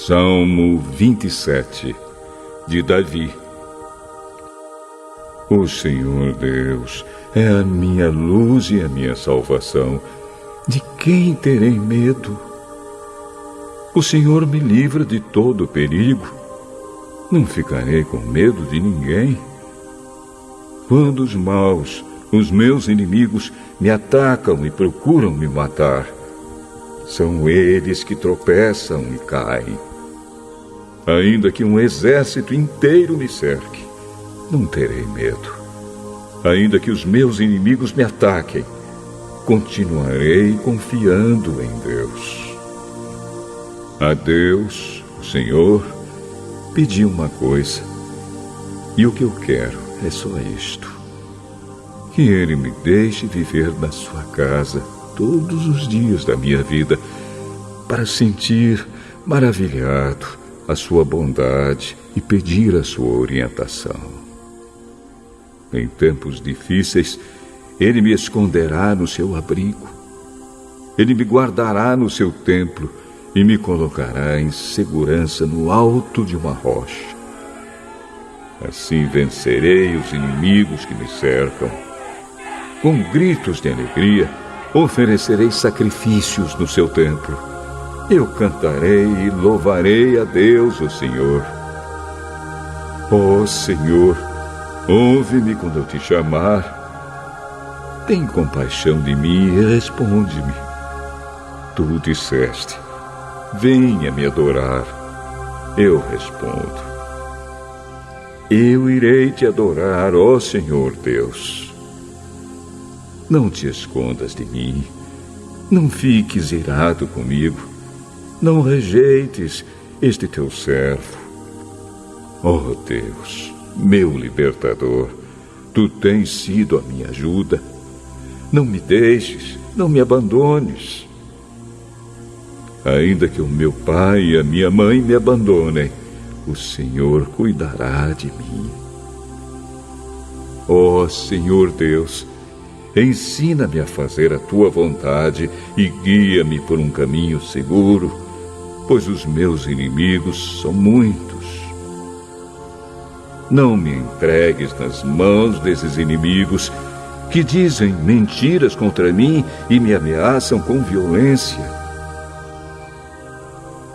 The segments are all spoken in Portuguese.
Salmo 27, de Davi. O Senhor Deus é a minha luz e a minha salvação. De quem terei medo? O Senhor me livra de todo perigo. Não ficarei com medo de ninguém. Quando os maus, os meus inimigos, me atacam e procuram me matar, são eles que tropeçam e caem. Ainda que um exército inteiro me cerque, não terei medo. Ainda que os meus inimigos me ataquem, continuarei confiando em Deus. A Deus, o Senhor, pedi uma coisa, e o que eu quero é só isto: que Ele me deixe viver na sua casa todos os dias da minha vida, para sentir maravilhado a sua bondade e pedir a sua orientação. Em tempos difíceis, Ele me esconderá no seu abrigo. Ele me guardará no seu templo e me colocará em segurança no alto de uma rocha. Assim vencerei os inimigos que me cercam. Com gritos de alegria, oferecerei sacrifícios no seu templo. Eu cantarei e louvarei a Deus, o Senhor. Ó Senhor, ouve-me quando eu te chamar. Tem compaixão de mim e responde-me. Tu disseste: venha me adorar. Eu respondo: eu irei te adorar, ó Senhor Deus. Não te escondas de mim. Não fiques irado comigo. Não rejeites este teu servo. Ó Deus, meu libertador, tu tens sido a minha ajuda. Não me deixes, não me abandones. Ainda que o meu pai e a minha mãe me abandonem, o Senhor cuidará de mim. Ó Senhor Deus, ensina-me a fazer a tua vontade e guia-me por um caminho seguro, pois os meus inimigos são muitos. Não me entregues nas mãos desses inimigos que dizem mentiras contra mim e me ameaçam com violência.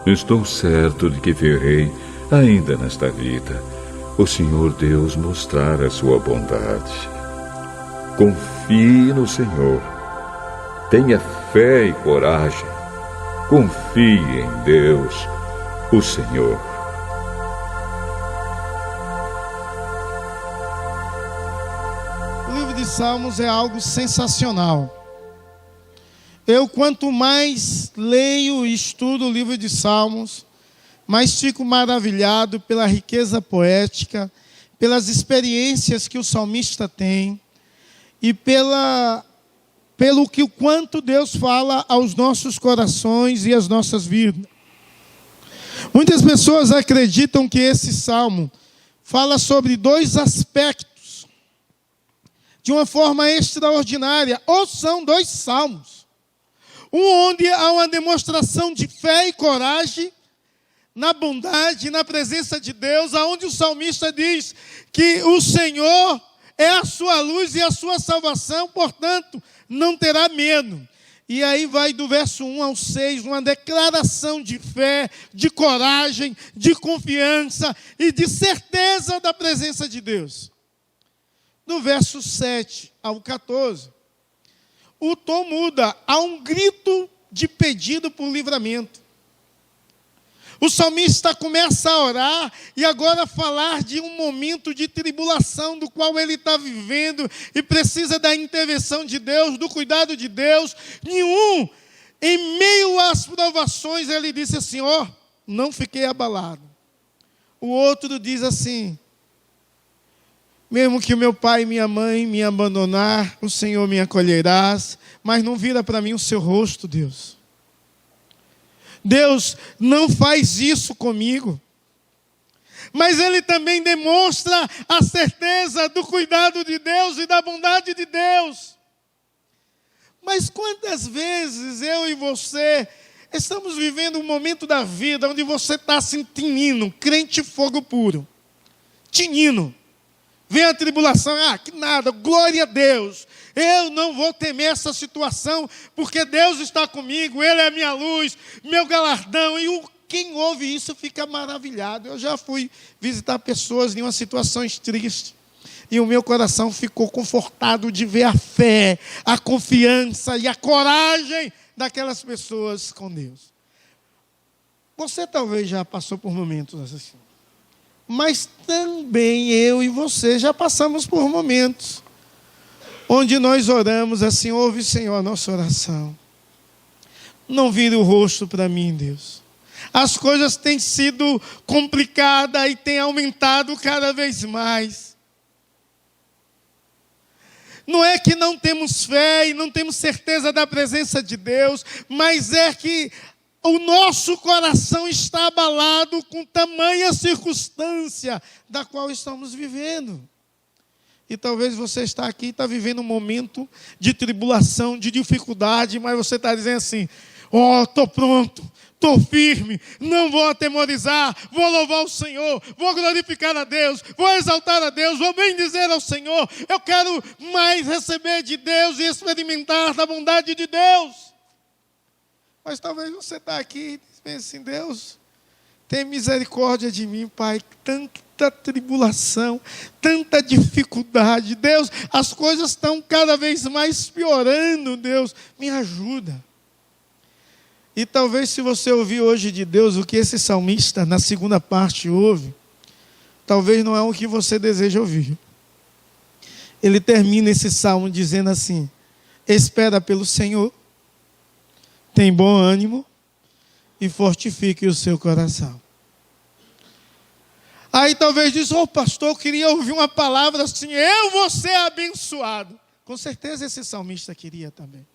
Estou certo de que verei, ainda nesta vida, o Senhor Deus mostrar a sua bondade. Confie no Senhor. Tenha fé e coragem. Confie em Deus, o Senhor. O livro de Salmos é algo sensacional. Eu, quanto mais leio e estudo o livro de Salmos, mais fico maravilhado pela riqueza poética, pelas experiências que o salmista tem e o quanto Deus fala aos nossos corações e às nossas vidas. Muitas pessoas acreditam que esse salmo fala sobre dois aspectos de uma forma extraordinária, ou são dois salmos. Um onde há uma demonstração de fé e coragem na bondade, na presença de Deus, aonde o salmista diz que o Senhor é a sua luz e a sua salvação, portanto, não terá medo. E aí vai do verso 1 ao 6, uma declaração de fé, de coragem, de confiança e de certeza da presença de Deus. Do verso 7 ao 14, o tom muda, há um grito de pedido por livramento. O salmista começa a orar e agora a falar de um momento de tribulação do qual ele está vivendo e precisa da intervenção de Deus, do cuidado de Deus. Em meio às provações, ele disse assim: ó, não fiquei abalado. O outro diz assim: mesmo que o meu pai e minha mãe me abandonar, o Senhor me acolherás, mas não vira para mim o seu rosto, Deus. Deus não faz isso comigo. Mas ele também demonstra a certeza do cuidado de Deus e da bondade de Deus. Mas quantas vezes eu e você Estamos vivendo um momento da vida onde você está assim, tinindo, crente fogo puro. Tinindo. Vem a tribulação, que nada, glória a Deus. Eu não vou temer essa situação, porque Deus está comigo, Ele é a minha luz, meu galardão. E quem ouve isso fica maravilhado. Eu já fui visitar pessoas em umas situações tristes. E o meu coração ficou confortado de ver a fé, a confiança e a coragem daquelas pessoas com Deus. Você talvez já passou por momentos assim. Mas também eu e você já passamos por momentos onde nós oramos assim: ouve, Senhor, a nossa oração. Não vire o rosto para mim, Deus. As coisas têm sido complicadas e têm aumentado cada vez mais. Não é que não temos fé e não temos certeza da presença de Deus, mas é que o nosso coração está abalado com tamanha circunstância da qual estamos vivendo. E talvez você está aqui e está vivendo um momento de tribulação, de dificuldade, mas você está dizendo assim: estou pronto, estou firme, não vou atemorizar, vou louvar o Senhor, vou glorificar a Deus, vou exaltar a Deus, vou bendizer ao Senhor. Eu quero mais receber de Deus e experimentar da bondade de Deus. Mas talvez você está aqui e pense assim: Deus, tem misericórdia de mim, Pai. Tanta tribulação, tanta dificuldade. Deus, as coisas estão cada vez mais piorando. Deus, me ajuda. E talvez se você ouvir hoje de Deus o que esse salmista na segunda parte ouve, talvez não é o que você deseja ouvir. Ele termina esse salmo dizendo assim: espera pelo Senhor, tem bom ânimo e fortifique o seu coração. Aí talvez diz: pastor, eu queria ouvir uma palavra assim: eu vou ser abençoado. Com certeza esse salmista queria também.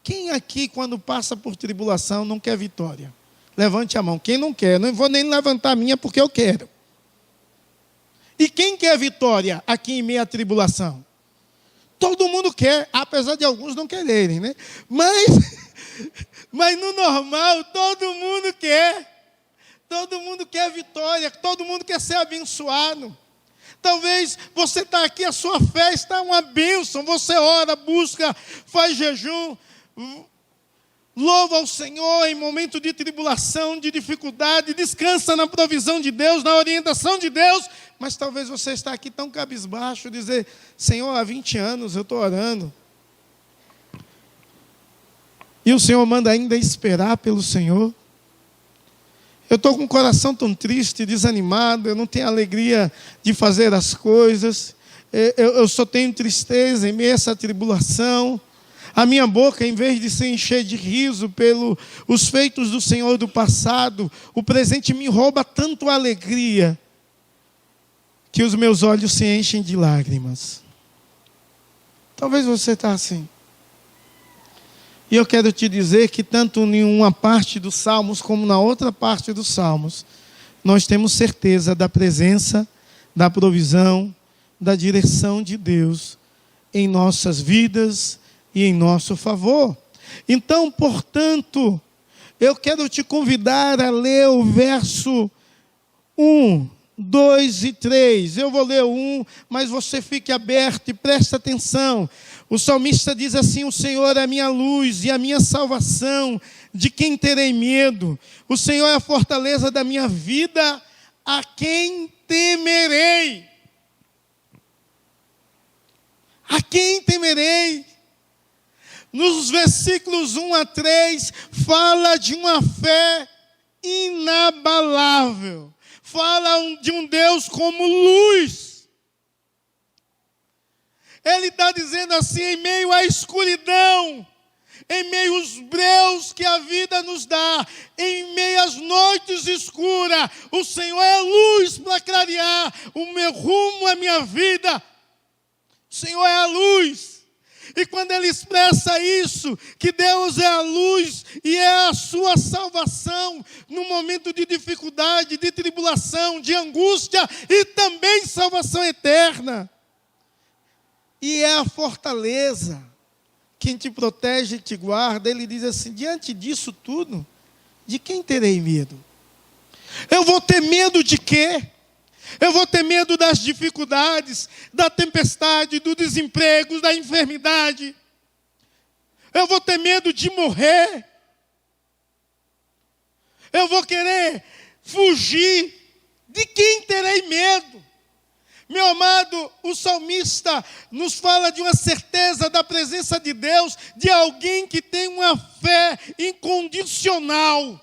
Quem aqui, quando passa por tribulação, não quer vitória? Levante a mão. Quem não quer? Não vou nem levantar a minha porque eu quero. E quem quer vitória aqui em meio à tribulação? Todo mundo quer, apesar de alguns não quererem, né? Mas no normal, todo mundo quer. Todo mundo quer vitória, todo mundo quer ser abençoado. Talvez você está aqui, a sua fé está uma bênção. Você ora, busca, faz jejum, louva ao Senhor em momento de tribulação, de dificuldade, descansa na provisão de Deus, na orientação de Deus. Mas talvez você está aqui tão cabisbaixo, dizer: Senhor, há 20 anos eu estou orando. E o Senhor manda ainda esperar pelo Senhor. Eu estou com o coração tão triste, desanimado, eu não tenho alegria de fazer as coisas, eu só tenho tristeza em meio a essa tribulação. A minha boca, em vez de se encher de riso pelos feitos do Senhor do passado, o presente me rouba tanto a alegria, que os meus olhos se enchem de lágrimas. Talvez você está assim. E eu quero te dizer que tanto em uma parte dos Salmos como na outra parte dos Salmos, nós temos certeza da presença, da provisão, da direção de Deus em nossas vidas e em nosso favor. Então, portanto, eu quero te convidar a ler o verso 1, 2 e 3. Eu vou ler o 1, mas você fique aberto e preste atenção. O salmista diz assim: o Senhor é a minha luz e a minha salvação, de quem terei medo? O Senhor é a fortaleza da minha vida, a quem temerei? A quem temerei? Nos versículos 1 a 3, fala de uma fé inabalável. Fala de um Deus como luz. Ele está dizendo assim: em meio à escuridão, em meio aos breus que a vida nos dá, em meio às noites escuras, o Senhor é luz para clarear o meu rumo, a minha vida. O Senhor é a luz. E quando ele expressa isso, que Deus é a luz e é a sua salvação no momento de dificuldade, de tribulação, de angústia e também salvação eterna. E é a fortaleza quem te protege e te guarda, ele diz assim: diante disso tudo, de quem terei medo? Eu vou ter medo de quê? Eu vou ter medo das dificuldades, da tempestade, do desemprego, da enfermidade. Eu vou ter medo de morrer. Eu vou querer fugir. De quem terei medo? Meu amado, o salmista nos fala de uma certeza da presença de Deus, de alguém que tem uma fé incondicional.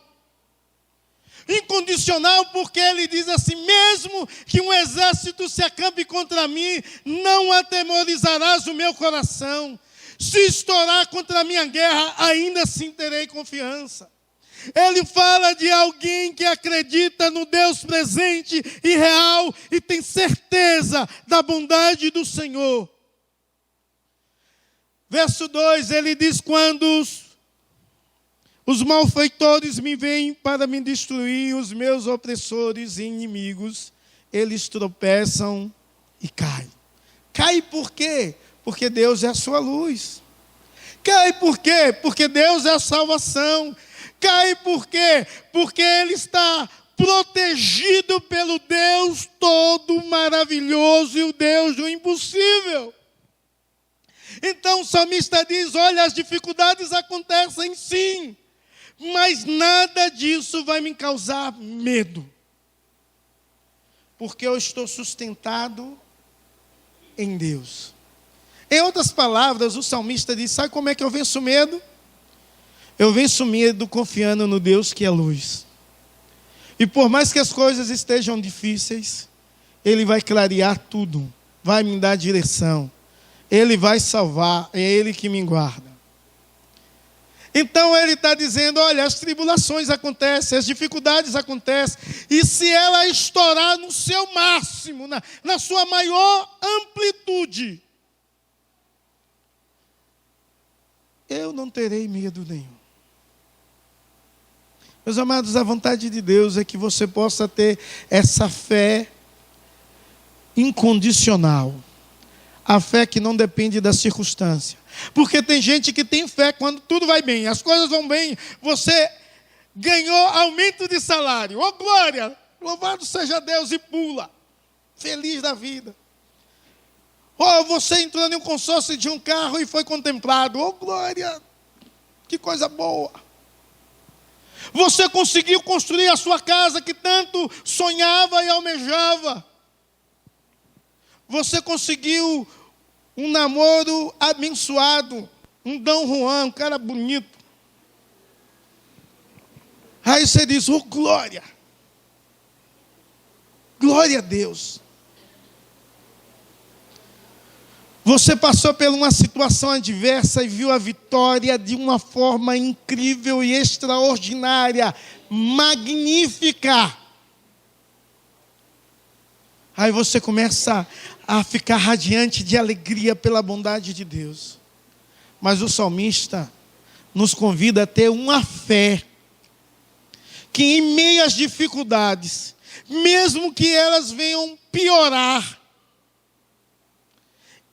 Incondicional porque ele diz assim: mesmo que um exército se acampe contra mim, não atemorizarás o meu coração. Se estourar contra a minha guerra, ainda assim terei confiança. Ele fala de alguém que acredita no Deus presente e real e tem certeza da bondade do Senhor. Verso 2, ele diz: quando os malfeitores me vêm para me destruir, os meus opressores e inimigos, eles tropeçam e caem. Cai por quê? Porque Deus é a sua luz. Cai por quê? Porque Deus é a salvação. Cai por quê? Porque ele está protegido pelo Deus todo maravilhoso e o Deus do impossível. Então o salmista diz: olha, as dificuldades acontecem sim, mas nada disso vai me causar medo, porque eu estou sustentado em Deus. Em outras palavras, o salmista diz: sabe como é que eu venço o medo? Eu venço o medo confiando no Deus que é luz. E por mais que as coisas estejam difíceis, Ele vai clarear tudo, vai me dar direção, Ele vai salvar, é Ele que me guarda. Então ele está dizendo: olha, as tribulações acontecem, as dificuldades acontecem, e se ela estourar no seu máximo, na sua maior amplitude, eu não terei medo nenhum. Meus amados, a vontade de Deus é que você possa ter essa fé incondicional. A fé que não depende da circunstância. Porque tem gente que tem fé quando tudo vai bem, as coisas vão bem, você ganhou aumento de salário. Oh, glória! Louvado seja Deus, e pula. Feliz da vida. Oh, você entrou em um consórcio de um carro e foi contemplado. Oh, glória! Que coisa boa. Você conseguiu construir a sua casa que tanto sonhava e almejava. Você conseguiu um namoro abençoado, um Dom Juan, um cara bonito. Aí você diz: oh, glória! Glória a Deus. Você passou por uma situação adversa e viu a vitória de uma forma incrível e extraordinária, magnífica. Aí você começa a ficar radiante de alegria pela bondade de Deus. Mas o salmista nos convida a ter uma fé que em meio às dificuldades, mesmo que elas venham piorar,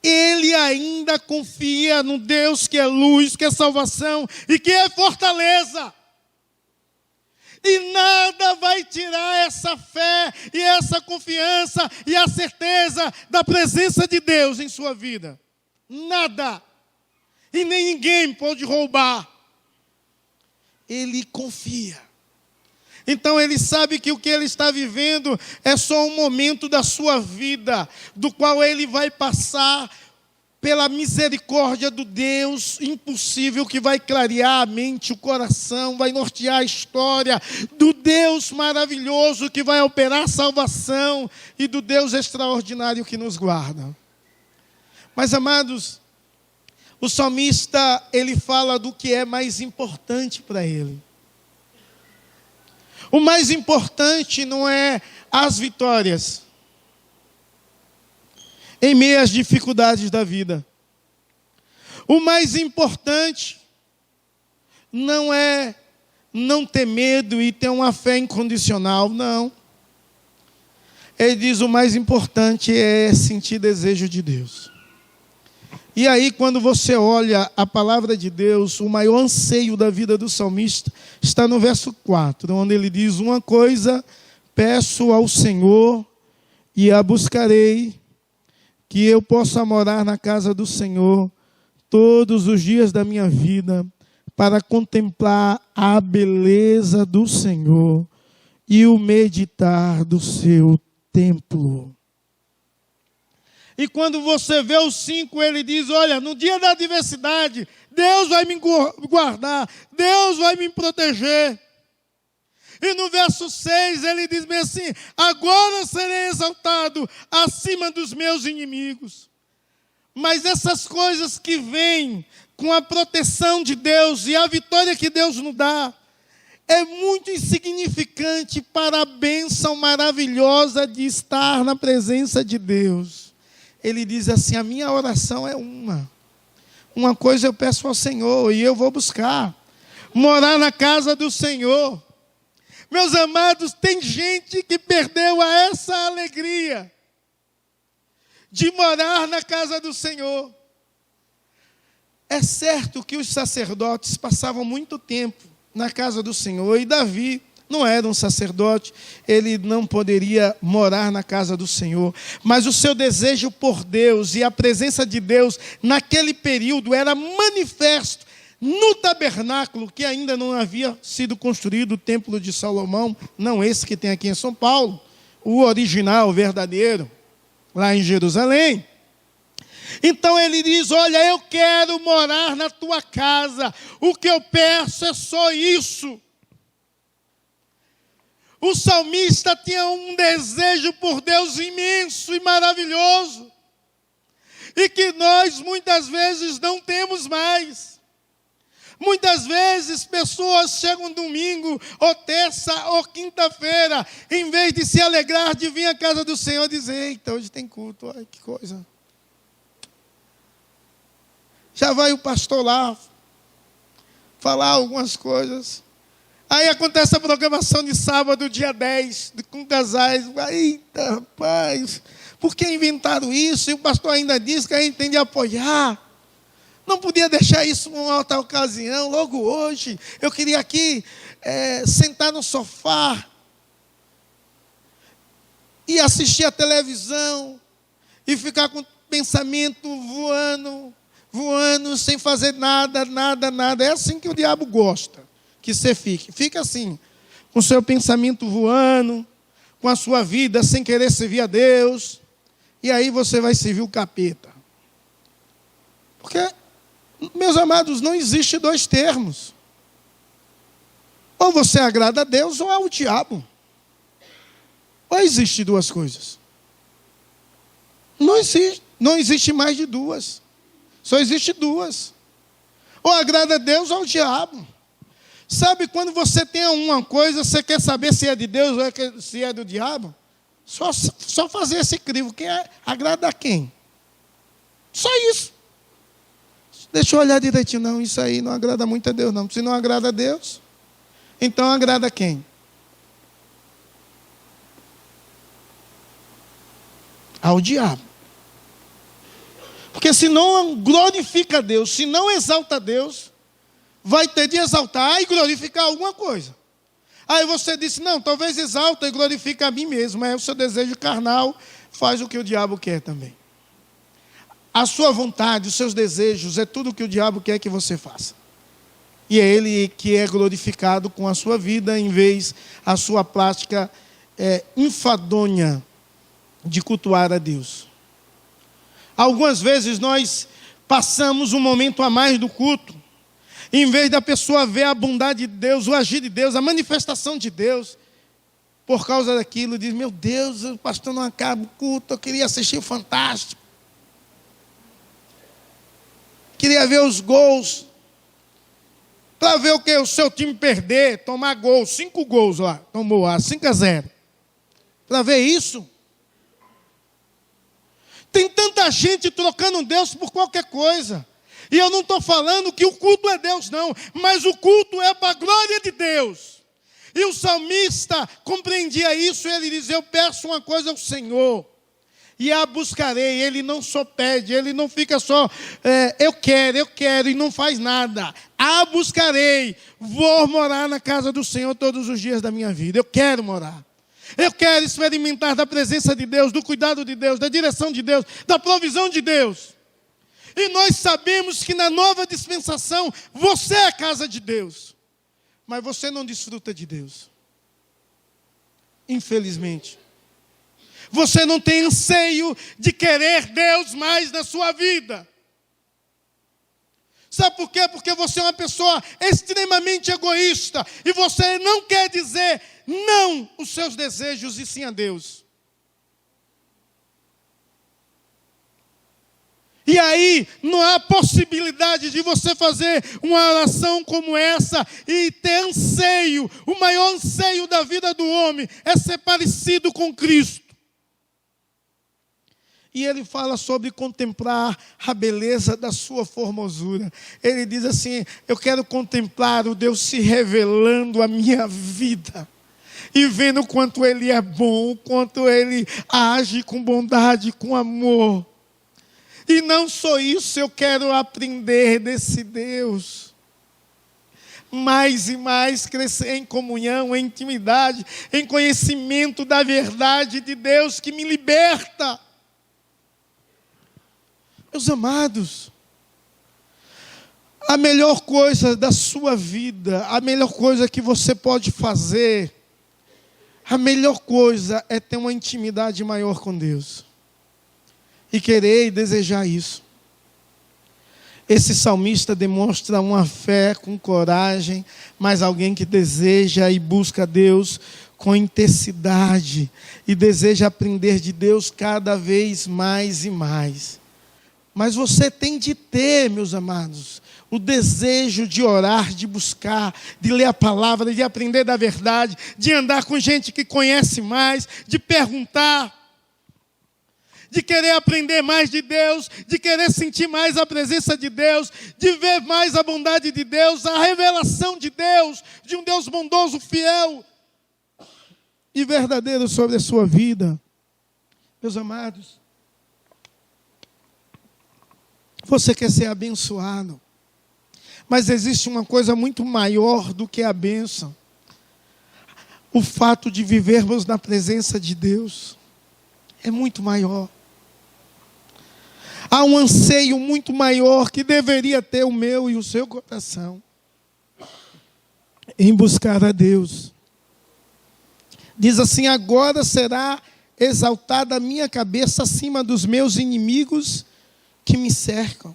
ele ainda confia no Deus que é luz, que é salvação e que é fortaleza. E nada vai tirar essa fé e essa confiança e a certeza da presença de Deus em sua vida. Nada. E nem ninguém pode roubar. Ele confia. Então ele sabe que o que ele está vivendo é só um momento da sua vida, do qual ele vai passar pela misericórdia do Deus impossível, que vai clarear a mente, o coração, vai nortear a história, do Deus maravilhoso que vai operar a salvação e do Deus extraordinário que nos guarda. Mas, amados, o salmista, ele fala do que é mais importante para ele. O mais importante não é as vitórias em meio às dificuldades da vida. O mais importante não é não ter medo e ter uma fé incondicional, não. Ele diz: o mais importante é sentir desejo de Deus. E aí, quando você olha a palavra de Deus, o maior anseio da vida do salmista está no verso 4, onde ele diz: uma coisa peço ao Senhor e a buscarei, que eu possa morar na casa do Senhor todos os dias da minha vida, para contemplar a beleza do Senhor e o meditar do seu templo. E quando você vê o 5, ele diz: olha, no dia da adversidade, Deus vai me guardar, Deus vai me proteger. E no verso 6 ele diz bem assim: agora serei exaltado acima dos meus inimigos. Mas essas coisas que vêm com a proteção de Deus e a vitória que Deus nos dá, é muito insignificante para a bênção maravilhosa de estar na presença de Deus. Ele diz assim: a minha oração é uma coisa eu peço ao Senhor e eu vou buscar, morar na casa do Senhor. Meus amados, tem gente que perdeu essa alegria de morar na casa do Senhor. É certo que os sacerdotes passavam muito tempo na casa do Senhor, e Davi não era um sacerdote, ele não poderia morar na casa do Senhor, mas o seu desejo por Deus e a presença de Deus naquele período era manifesto no tabernáculo, que ainda não havia sido construído, o templo de Salomão, não esse que tem aqui em São Paulo, o original, o verdadeiro, lá em Jerusalém. Então ele diz: olha, eu quero morar na tua casa, o que eu peço é só isso. O salmista tinha um desejo por Deus imenso e maravilhoso, e que nós muitas vezes não temos mais. Muitas vezes pessoas chegam domingo, ou terça, ou quinta-feira, em vez de se alegrar de vir à casa do Senhor, dizer: eita, hoje tem culto, olha que coisa. Já vai o pastor lá falar algumas coisas. Aí acontece a programação de sábado, dia 10, com casais. Eita, rapaz, por que inventaram isso? E o pastor ainda diz que a gente tem de apoiar. Não podia deixar isso em uma outra ocasião, logo hoje. Eu queria aqui sentar no sofá e assistir a televisão e ficar com o pensamento voando, sem fazer nada. É assim que o diabo gosta que você fique. Fica assim, com o seu pensamento voando, com a sua vida sem querer servir a Deus. E aí você vai servir o capeta. Porque, meus amados, não existe dois termos. Ou você agrada a Deus ou ao diabo. Ou existe duas coisas? Não existe mais de duas. Só existe duas. Ou agrada a Deus ou ao diabo. Sabe, quando você tem uma coisa, você quer saber se é de Deus ou se é do diabo? Só fazer esse crivo. Quem agrada a quem? Só isso. Deixa eu olhar direitinho. Não, isso aí não agrada muito a Deus, não. Se não agrada a Deus, então agrada a quem? Ao diabo. Porque se não glorifica a Deus, se não exalta a Deus, vai ter de exaltar e glorificar alguma coisa. Aí você disse: não, talvez exalta e glorifique a mim mesmo. Mas o seu desejo carnal faz o que o diabo quer também. A sua vontade, os seus desejos, é tudo o que o diabo quer que você faça. E é ele que é glorificado com a sua vida, em vez a sua prática enfadonha de cultuar a Deus. Algumas vezes nós passamos um momento a mais do culto, em vez da pessoa ver a bondade de Deus, o agir de Deus, a manifestação de Deus, por causa daquilo, diz: meu Deus, o pastor não acaba o culto, eu queria assistir o Fantástico. Queria ver os gols. Para ver o que? O seu time perder, tomar gol, 5 gols lá, tomou lá, 5-0. Para ver isso. Tem tanta gente trocando Deus por qualquer coisa. E eu não estou falando que o culto é Deus, não. Mas o culto é para a glória de Deus. E o salmista compreendia isso. E ele diz: eu peço uma coisa ao Senhor. e a buscarei. Ele não só pede, ele não fica só, eu quero, e não faz nada. A buscarei, vou morar na casa do Senhor todos os dias da minha vida. Eu quero morar. Eu quero experimentar da presença de Deus, do cuidado de Deus, da direção de Deus, da provisão de Deus. E nós sabemos que na nova dispensação, você é a casa de Deus. Mas você não desfruta de Deus. Infelizmente. Você não tem anseio de querer Deus mais na sua vida. Sabe por quê? Porque você é uma pessoa extremamente egoísta. E você não quer dizer não os seus desejos e sim a Deus. E aí, não há possibilidade de você fazer uma oração como essa e ter anseio. O maior anseio da vida do homem é ser parecido com Cristo. E ele fala sobre contemplar a beleza da sua formosura. Ele diz assim, eu quero contemplar o Deus se revelando à minha vida. E vendo o quanto Ele é bom, o quanto Ele age com bondade, com amor. E não só isso, eu quero aprender desse Deus. Mais e mais crescer em comunhão, em intimidade, em conhecimento da verdade de Deus que me liberta. Meus amados, a melhor coisa da sua vida, a melhor coisa que você pode fazer, a melhor coisa é ter uma intimidade maior com Deus. E querer e desejar isso. Esse salmista demonstra uma fé com coragem, mas alguém que deseja e busca Deus com intensidade e deseja aprender de Deus cada vez mais e mais. Mas você tem de ter, meus amados, o desejo de orar, de buscar, de ler a palavra, de aprender da verdade, de andar com gente que conhece mais, de perguntar, de querer aprender mais de Deus, de querer sentir mais a presença de Deus, de ver mais a bondade de Deus, a revelação de Deus, de um Deus bondoso, fiel e verdadeiro sobre a sua vida. Meus amados, você quer ser abençoado, mas existe uma coisa muito maior do que a bênção. O fato de vivermos na presença de Deus é muito maior. Há um anseio muito maior que deveria ter o meu e o seu coração em buscar a Deus. Diz assim, agora será exaltada a minha cabeça acima dos meus inimigos que me cercam.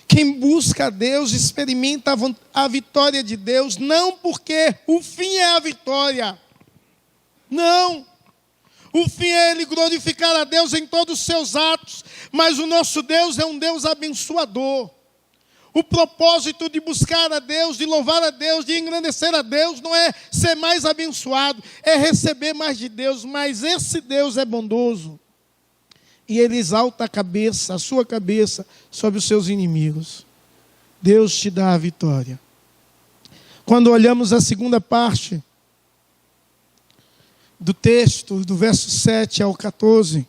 Quem busca a Deus experimenta a vitória de Deus, não porque o fim é a vitória. Não. O fim é Ele glorificar a Deus em todos os seus atos, mas o nosso Deus é um Deus abençoador. O propósito de buscar a Deus, de louvar a Deus, de engrandecer a Deus, não é ser mais abençoado, é receber mais de Deus, mas esse Deus é bondoso. E Ele exalta a cabeça, a sua cabeça, sobre os seus inimigos. Deus te dá a vitória. Quando olhamos a segunda parte do texto, do verso 7 ao 14,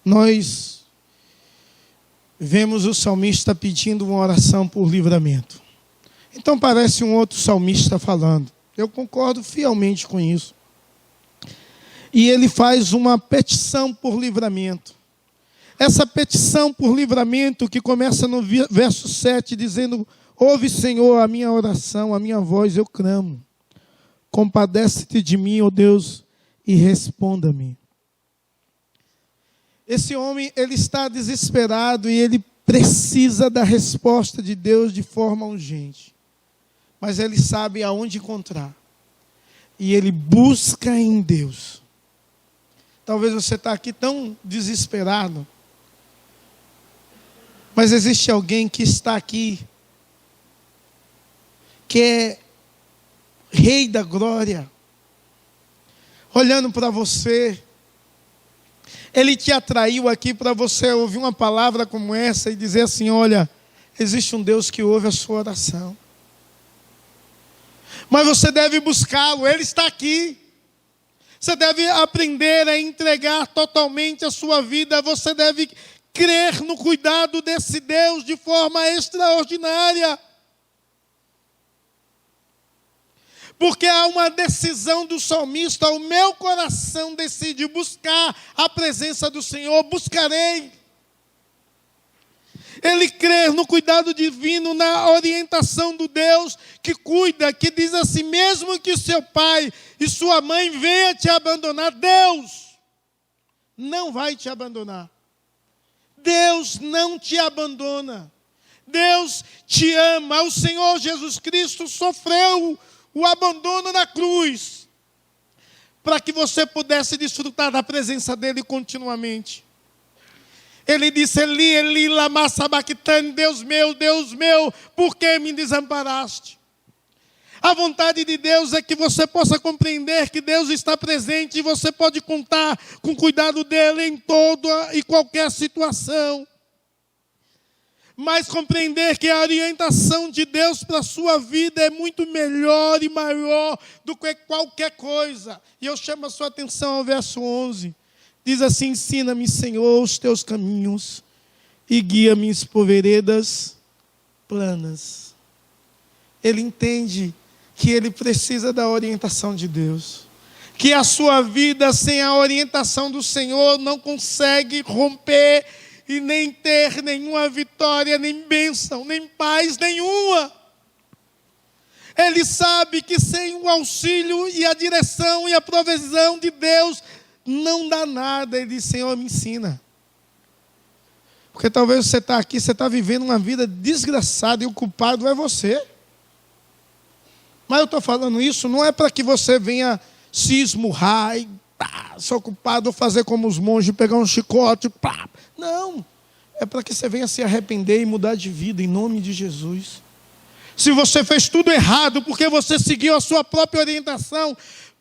nós vemos o salmista pedindo uma oração por livramento. Então parece um outro salmista falando. Eu concordo fielmente com isso. E ele faz uma petição por livramento. Essa petição por livramento que começa no verso 7 dizendo, ouve, Senhor, a minha oração, a minha voz, eu clamo. Compadece-te de mim, ó Deus, e responda-me. Esse homem, ele está desesperado e ele precisa da resposta de Deus de forma urgente. Mas ele sabe aonde encontrar. E ele busca em Deus. Talvez você está aqui tão desesperado. Mas existe alguém que está aqui, que é Rei da glória, olhando para você. Ele te atraiu aqui para você ouvir uma palavra como essa e dizer assim, olha, existe um Deus que ouve a sua oração. Mas você deve buscá-lo, Ele está aqui. Você deve aprender a entregar totalmente a sua vida. Você deve crer no cuidado desse Deus de forma extraordinária. Porque há uma decisão do salmista: o meu coração decide buscar a presença do Senhor, buscarei. Ele crê no cuidado divino, na orientação do Deus que cuida, que diz assim: mesmo que seu pai e sua mãe venham te abandonar, Deus não vai te abandonar. Deus não te abandona. Deus te ama. O Senhor Jesus Cristo sofreu o abandono na cruz, para que você pudesse desfrutar da presença dele continuamente. Ele disse: Eli, Eli, lama sabachthani, Deus meu, por que me desamparaste? A vontade de Deus é que você possa compreender que Deus está presente e você pode contar com o cuidado dele em toda e qualquer situação. Mas compreender que a orientação de Deus para a sua vida é muito melhor e maior do que qualquer coisa. E eu chamo a sua atenção ao verso 11. Diz assim: ensina-me, Senhor, os teus caminhos e guia-me por veredas planas. Ele entende que ele precisa da orientação de Deus. Que a sua vida sem a orientação do Senhor não consegue romper e nem ter nenhuma vitória, nem bênção, nem paz nenhuma. Ele sabe que sem o auxílio e a direção e a provisão de Deus, não dá nada. Ele diz: Senhor, me ensina. Porque talvez você está aqui, você está vivendo uma vida desgraçada e o culpado é você. Mas eu estou falando isso não é para que você venha se esmurrar e sou culpado, vou fazer como os monges, pegar um chicote. Não, é para que você venha se arrepender e mudar de vida em nome de Jesus. Se você fez tudo errado porque você seguiu a sua própria orientação,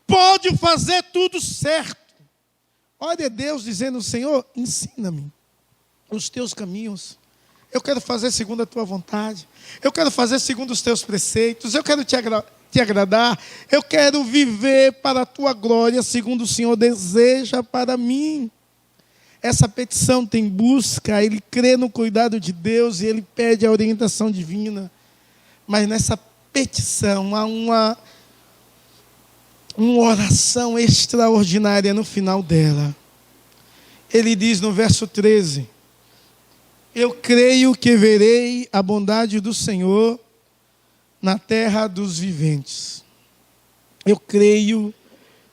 pode fazer tudo certo. Olha Deus dizendo: Senhor, ensina-me os teus caminhos. Eu quero fazer segundo a tua vontade. Eu quero fazer segundo os teus preceitos. Eu quero te agradar. Eu quero viver para a tua glória, segundo o Senhor deseja para mim. Essa petição tem busca. Ele crê no cuidado de Deus e ele pede a orientação divina. Mas nessa petição há uma oração extraordinária no final dela. Ele diz no verso 13: eu creio que verei a bondade do Senhor na terra dos viventes. Eu creio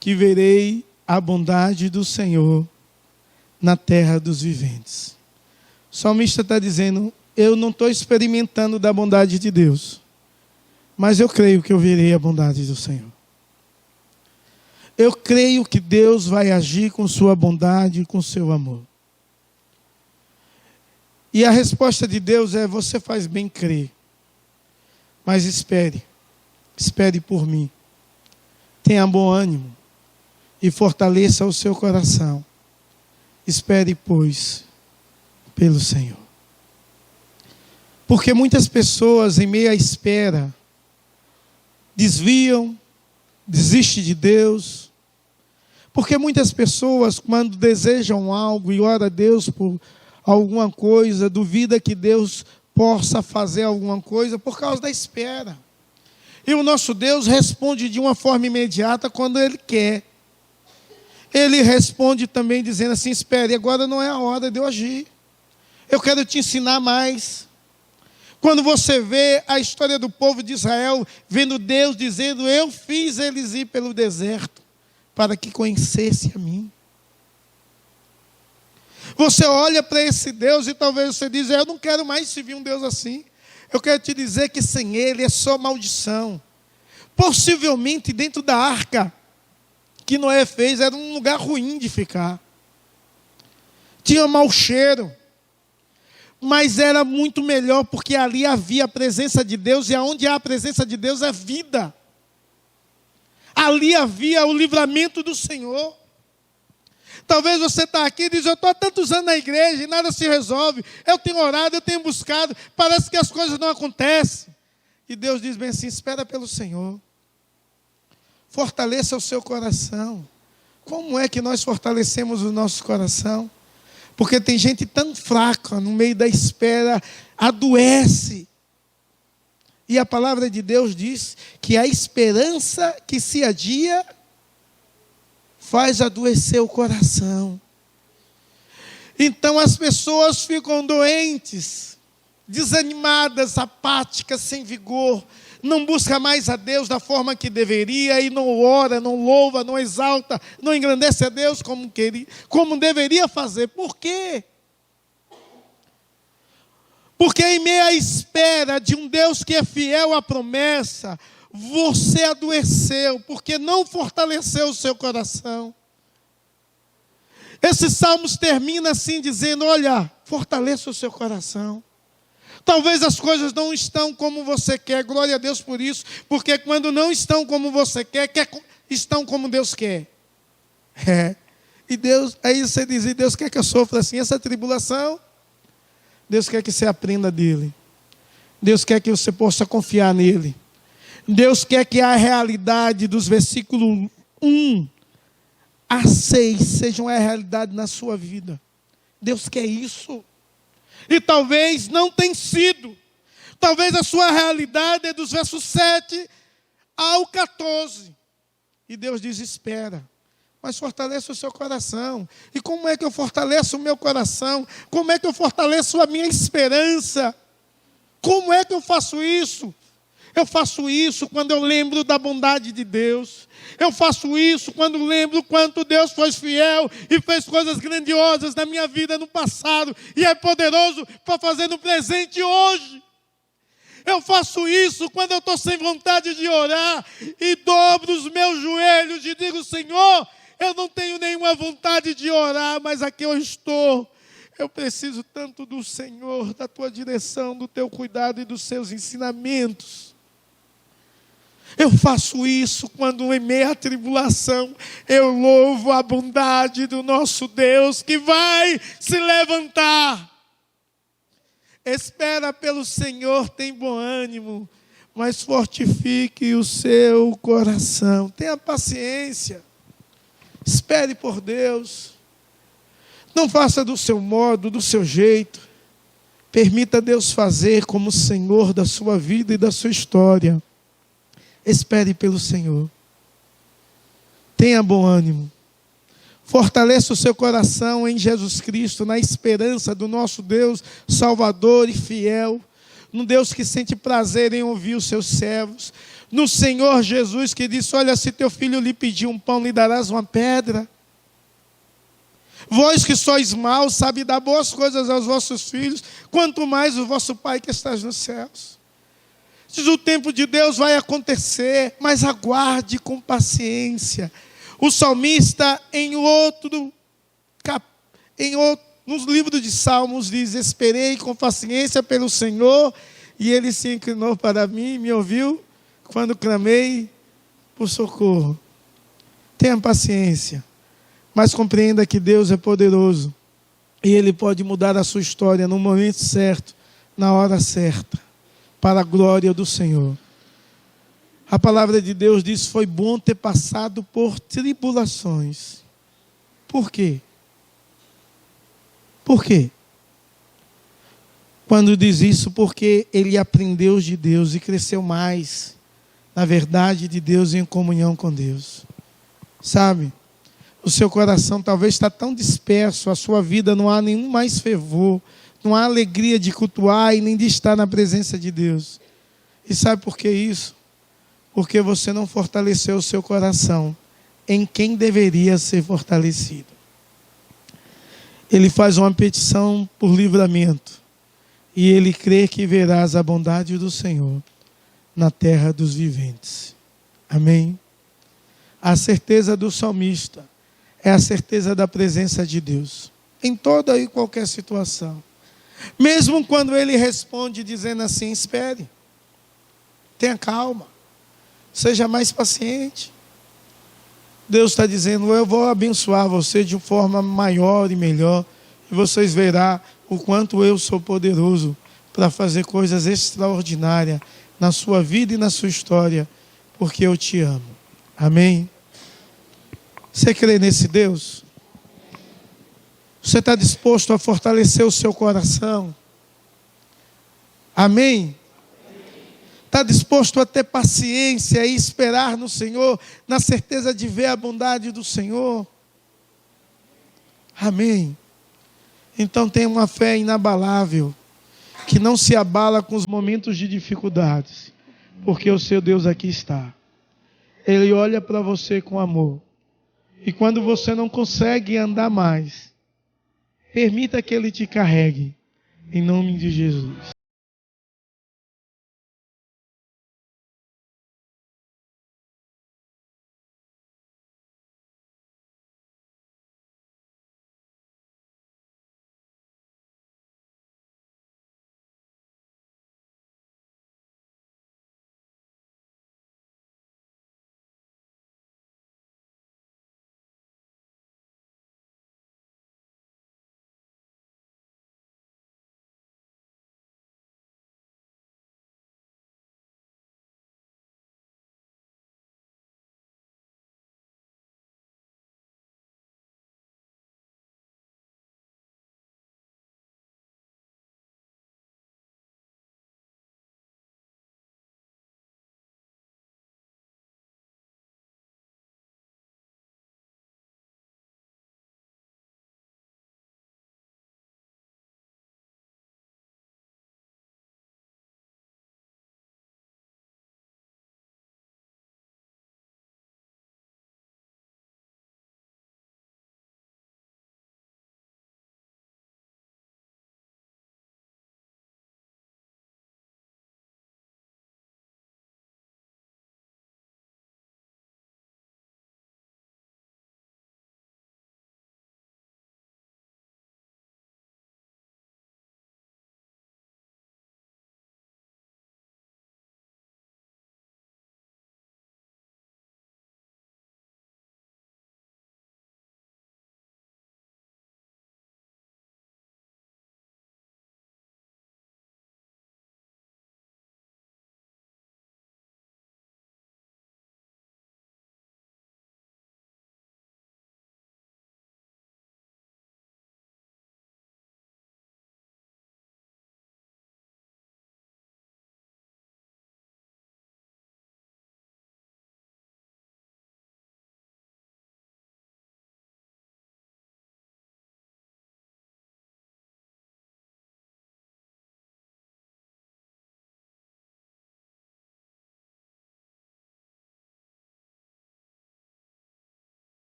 que verei a bondade do Senhor na terra dos viventes. O salmista está dizendo: eu não estou experimentando da bondade de Deus, mas eu creio que eu verei a bondade do Senhor. Eu creio que Deus vai agir com sua bondade e com seu amor. E a resposta de Deus é: você faz bem crer. Mas espere por mim. Tenha bom ânimo e fortaleça o seu coração. Espere, pois, pelo Senhor. Porque muitas pessoas, em meio à espera, desviam, desistem de Deus. Porque muitas pessoas, quando desejam algo e ora a Deus por alguma coisa, duvida que Deus possa fazer alguma coisa por causa da espera. E o nosso Deus responde de uma forma imediata quando Ele quer. Ele responde também dizendo assim: espere, agora não é a hora de eu agir. Eu quero te ensinar mais. Quando você vê a história do povo de Israel, vendo Deus dizendo: eu fiz eles ir pelo deserto para que conhecesse a mim. Você olha para esse Deus e talvez você diz: eu não quero mais servir um Deus assim. Eu quero te dizer que sem Ele é só maldição. Possivelmente dentro da arca que Noé fez era um lugar ruim de ficar. Tinha mau cheiro. Mas era muito melhor porque ali havia a presença de Deus, e aonde há a presença de Deus é vida. Ali havia o livramento do Senhor. Talvez você está aqui e diz: eu estou há tantos anos na igreja e nada se resolve. Eu tenho orado, eu tenho buscado, parece que as coisas não acontecem. E Deus diz bem assim: espera pelo Senhor. Fortaleça o seu coração. Como é que nós fortalecemos o nosso coração? Porque tem gente tão fraca, no meio da espera, adoece. E a palavra de Deus diz que a esperança que se adia faz adoecer o coração. Então as pessoas ficam doentes, desanimadas, apáticas, sem vigor, não busca mais a Deus da forma que deveria, e não ora, não louva, não exalta, não engrandece a Deus como deveria fazer. Por quê? Porque em meio à espera de um Deus que é fiel à promessa, você adoeceu, porque não fortaleceu o seu coração. Esse Salmos termina assim dizendo, olha, fortaleça o seu coração. Talvez as coisas não estão como você quer, glória a Deus por isso, porque quando não estão como você quer, estão como Deus quer. E Deus, aí você diz, e Deus quer que eu sofra assim, essa tribulação? Deus quer que você aprenda dele. Deus quer que você possa confiar nele. Deus quer que a realidade dos versículos 1 a 6 sejam a realidade na sua vida. Deus quer isso. E talvez não tenha sido. Talvez a sua realidade é dos versos 7 ao 14. E Deus diz, espera, mas fortaleça o seu coração. E como é que eu fortaleço o meu coração? Como é que eu fortaleço a minha esperança? Como é que eu faço isso? Eu faço isso quando eu lembro da bondade de Deus. Eu faço isso quando lembro quanto Deus foi fiel e fez coisas grandiosas na minha vida no passado e é poderoso para fazer no presente hoje. Eu faço isso quando eu estou sem vontade de orar e dobro os meus joelhos e digo, Senhor, eu não tenho nenhuma vontade de orar, mas aqui eu estou. Eu preciso tanto do Senhor, da tua direção, do teu cuidado e dos seus ensinamentos. Eu faço isso quando em meio à tribulação eu louvo a bondade do nosso Deus que vai se levantar. Espera pelo Senhor, tem bom ânimo, mas fortifique o seu coração. Tenha paciência. Espere por Deus. Não faça do seu modo, do seu jeito. Permita Deus fazer como Senhor da sua vida e da sua história. Espere pelo Senhor. Tenha bom ânimo. Fortaleça o seu coração em Jesus Cristo, na esperança do nosso Deus Salvador e fiel. No Deus que sente prazer em ouvir os seus servos. No Senhor Jesus que disse, olha, se teu filho lhe pedir um pão, lhe darás uma pedra. Vós que sois maus, sabe dar boas coisas aos vossos filhos, quanto mais o vosso Pai que estás nos céus. Diz, o tempo de Deus vai acontecer, mas aguarde com paciência. O salmista, nos livros de Salmos, diz, esperei com paciência pelo Senhor, e Ele se inclinou para mim e me ouviu quando clamei por socorro. Tenha paciência, mas compreenda que Deus é poderoso, e Ele pode mudar a sua história no momento certo, na hora certa, para a glória do Senhor. A palavra de Deus diz, foi bom ter passado por tribulações. Por quê? Por quê? Quando diz isso, porque ele aprendeu de Deus e cresceu mais na verdade de Deus e em comunhão com Deus. Sabe? O seu coração talvez está tão disperso, a sua vida não há nenhum mais fervor, não há alegria de cultuar e nem de estar na presença de Deus. E sabe por que isso? Porque você não fortaleceu o seu coração em quem deveria ser fortalecido. Ele faz uma petição por livramento. E ele crê que verás a bondade do Senhor na terra dos viventes. Amém? A certeza do salmista é a certeza da presença de Deus em toda e qualquer situação. Mesmo quando ele responde dizendo assim, espere, tenha calma, seja mais paciente. Deus está dizendo, eu vou abençoar você de forma maior e melhor, e vocês verão o quanto eu sou poderoso para fazer coisas extraordinárias na sua vida e na sua história, porque eu te amo. Amém? Você crê nesse Deus? Você está disposto a fortalecer o seu coração? Amém? Está disposto a ter paciência e esperar no Senhor, na certeza de ver a bondade do Senhor? Amém? Então tenha uma fé inabalável, que não se abala com os momentos de dificuldades, porque o seu Deus aqui está. Ele olha para você com amor. E quando você não consegue andar mais, permita que Ele te carregue, em nome de Jesus.